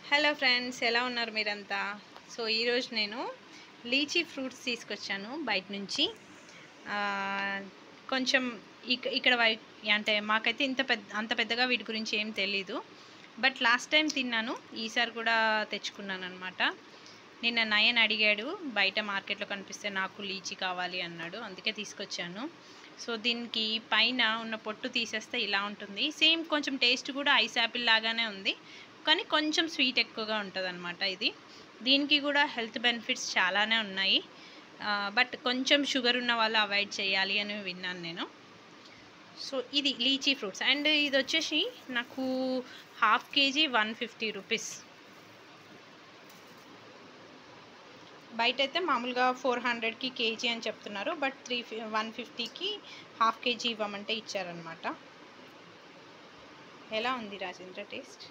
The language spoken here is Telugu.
హలో ఫ్రెండ్స్, ఎలా ఉన్నారు మీరంతా? సో ఈరోజు నేను లీచీ ఫ్రూట్స్ తీసుకొచ్చాను బయట నుంచి. కొంచెం ఇక్కడ అంటే మాకైతే అంత పెద్దగా వీటి గురించి ఏం తెలీదు. బట్ లాస్ట్ టైం తిన్నాను, ఈసారి కూడా తెచ్చుకున్నాను అనమాట. నిన్న నయన్ అడిగాడు, బయట మార్కెట్లో కనిపిస్తే నాకు లీచీ కావాలి అన్నాడు, అందుకే తీసుకొచ్చాను. సో దీనికి పైన ఉన్న పొట్టు తీసేస్తే ఇలా ఉంటుంది. సేమ్ కొంచెం టేస్ట్ కూడా ఐస్ యాపిల్ లాగానే ఉంది, కానీ కొంచెం స్వీట్ ఎక్కువగా ఉంటుంది అనమాట. దీనికి కూడా హెల్త్ బెనిఫిట్స్ చాలానే ఉన్నాయి. బట్ కొంచెం షుగర్ ఉన్న వాళ్ళు అవాయిడ్ చేయాలి అని విన్నాను నేను. సో ఇది లీచీ ఫ్రూట్స్, అండ్ ఇది వచ్చేసి నాకు హాఫ్ కేజీ 150 రూపీస్. బయట అయితే మామూలుగా 400కి కేజీ అని చెప్తున్నారు, బట్ 150కి హాఫ్ కేజీ ఇవ్వమంటే ఇచ్చారనమాట. ఎలా ఉంది రాజేంద్ర టేస్ట్?